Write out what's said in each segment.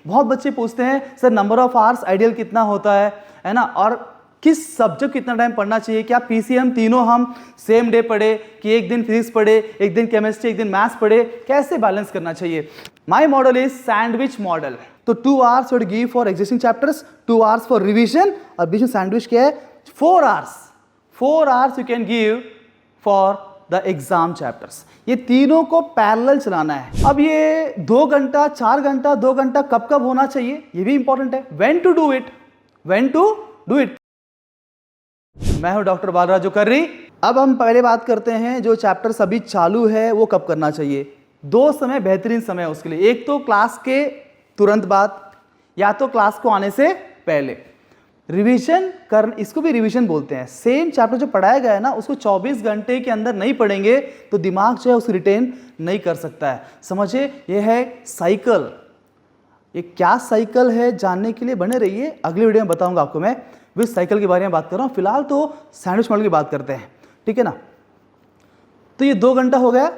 बहुत बच्चे पूछते हैं sir number of hours ideal कितना होता है ना, और किस सब्जेक्ट कितना टाइम पढ़ना चाहिए, क्या पीसीएम तीनों हम सेम डे पढ़े कि एक दिन फिजिक्स पढ़े, एक दिन केमिस्ट्री, एक दिन मैथ्स पढ़े, कैसे बैलेंस करना चाहिए। My model is sandwich model. तो 2 hours would give for existing chapters, 2 hours for revision, और बीच में सैंडविच क्या है 4 hours. 4 hours you can give for the exam chapters. ये तीनों को पैरेलल चलाना है। अब ये 2 घंटा, 4 घंटा, 2 घंटा कब कब होना चाहिए ये भी इंपॉर्टेंट है। When to do it, when to do it. मैं हूं डॉक्टर बालराजू कर्री। अब हम पहले बात करते हैं जो चैप्टर अभी चालू है वो कब करना चाहिए। 2 समय बेहतरीन समय है उसके लिए, एक तो क्लास के तुरंत बाद या तो क्लास को आने से पहले रिवीजन कर, इसको भी रिवीजन बोलते हैं। सेम चैप्टर जो पढ़ाया गया है ना उसको 24 घंटे के अंदर नहीं पढ़ेंगे तो दिमाग जो है उसको रिटेन नहीं कर सकता है। समझिए ये है साइकिल। ये क्या साइकिल है जानने के लिए बने रहिए, अगली वीडियो में बताऊंगा आपको मैं विच साइकिल के बारे में बात कर रहा हूँ। फिलहाल तो सैंडविच मॉडल की बात करते हैं, ठीक है ना। तो ये 2 घंटा हो गया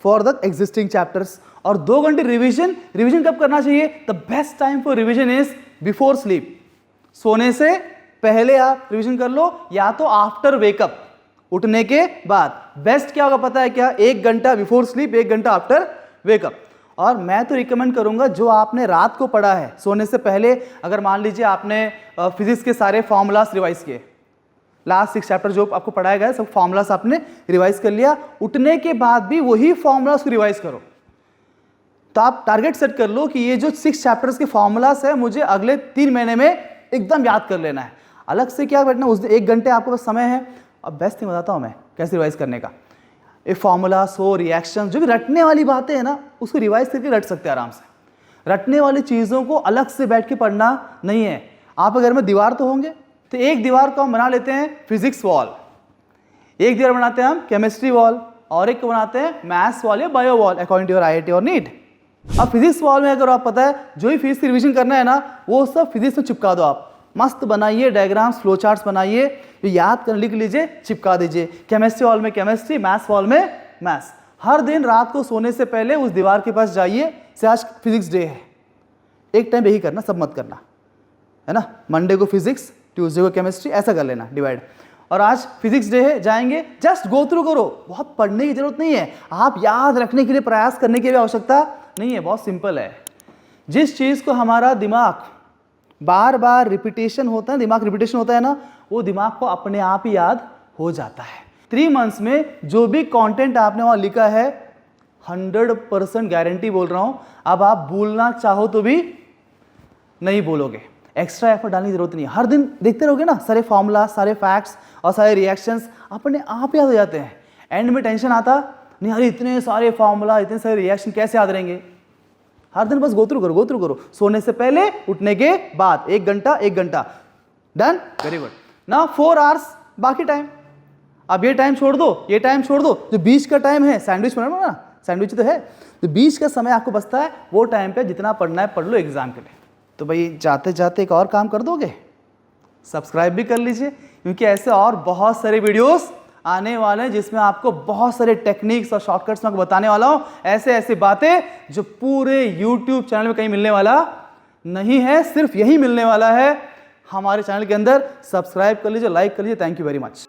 फॉर द एग्जिस्टिंग चैप्टर्स, और 2 घंटे रिवीजन। रिवीजन कब करना चाहिए? The best time for revision is before sleep. सोने से पहले आप रिवीजन कर लो या तो आफ्टर वेकअप, उठने के बाद। बेस्ट क्या होगा पता है क्या? 1 घंटा बिफोर स्लीप, 1 घंटा आफ्टर वेकअप। और मैं तो रिकमेंड करूंगा जो आपने रात को पढ़ा है सोने से पहले, अगर मान लीजिए आपने फिजिक्स के सारे फॉर्मूलास रिवाइज किए, लास्ट 6 चैप्टर जो आपको पढ़ाया गया है सब फॉर्मूलास आपने रिवाइज कर लिया, उठने के बाद भी वही फॉर्मूलास को रिवाइज करो। तो आप टारगेट सेट कर लो कि ये जो 6 चैप्टर्स के फॉर्मूलास है मुझे अगले 3 महीने में एकदम याद कर लेना है। अलग से क्या बैठना, उस 1 घंटे आपके पास समय है। अब बेस्ट थिंग बताता हूँ मैं कैसे रिवाइज करने का। ये फॉर्मूलास हो, रिएक्शन, जो भी रटने वाली बातें हैं ना उसको रिवाइज करके रट सकते हैं आराम से। रटने वाली चीज़ों को अलग से बैठ के पढ़ना नहीं है। आप घर में दीवार तो होंगे, तो एक दीवार को हम बना लेते हैं फिजिक्स वॉल, एक दीवार बनाते हैं हम केमिस्ट्री वॉल, और एक को बनाते हैं मैथ्स वॉल या bio wall according to your IIT और नीट। अब फिजिक्स वॉल में अगर आप पता है जो भी फिजिक्स की रिवीजन करना है ना वो सब फिजिक्स में चिपका दो। आप मस्त बनाइए डायग्राम्स, फ्लो चार्ट्स बनाइए, जो याद कर लिख लीजिए, चिपका दीजिए। केमिस्ट्री वॉल में केमिस्ट्री, मैथ्स वॉल में मैथ्स। हर दिन रात को सोने से पहले उस दीवार के पास जाइए, से आज फिजिक्स डे है, एक टाइम यही करना, सब मत करना, है ना। मंडे को फिजिक्स, ट्यूसडे को केमिस्ट्री, ऐसा कर लेना डिवाइड। और आज फिजिक्स डे है, जाएंगे, जस्ट गो थ्रू करो। बहुत पढ़ने की जरूरत नहीं है, आप याद रखने के लिए प्रयास करने की भी आवश्यकता नहीं है, बहुत सिंपल है। जिस चीज़ को हमारा दिमाग बार बार रिपीटेशन होता है, दिमाग रिपीटेशन होता है ना, वो दिमाग को अपने आप ही याद हो जाता है। 3 मंथ्स में जो भी कंटेंट आपने वहाँ लिखा है 100% गारंटी बोल रहा हूँ, अब आप भूलना चाहो तो भी नहीं बोलोगे। एक्स्ट्रा एफर्ट डालने की जरूरत नहीं है। हर दिन देखते रहोगे ना, सारे फॉर्मूला, सारे फैक्ट्स और सारे रिएक्शंस अपने आप याद हो जाते हैं। एंड में टेंशन आता नहीं, अरे इतने सारे फॉर्मूला, इतने सारे रिएक्शन कैसे याद रहेंगे। हर दिन बस गो थ्रू करो, सोने से पहले, उठने के बाद, 1 घंटा 1 घंटा, done, very good. Now 4 hours बाकी टाइम। अब ये टाइम छोड़ दो, ये टाइम छोड़ दो, जो बीच का टाइम है सैंडविच बनाना ना, सैंडविच तो है, तो बीच का समय आपको बचता है, वो टाइम पे जितना पढ़ना है पढ़ लो एग्जाम के लिए। तो भाई जाते जाते एक और काम कर दोगे, सब्सक्राइब भी कर लीजिए, क्योंकि ऐसे और बहुत सारे वीडियोस आने वाले हैं जिसमें आपको बहुत सारे टेक्निक्स और शॉर्टकट्स मैं बताने वाला हूं, ऐसे ऐसे बातें जो पूरे यूट्यूब चैनल में कहीं मिलने वाला नहीं है, सिर्फ यही मिलने वाला है हमारे चैनल के अंदर। सब्सक्राइब कर लीजिए, लाइक कर लीजिए। Thank you very much.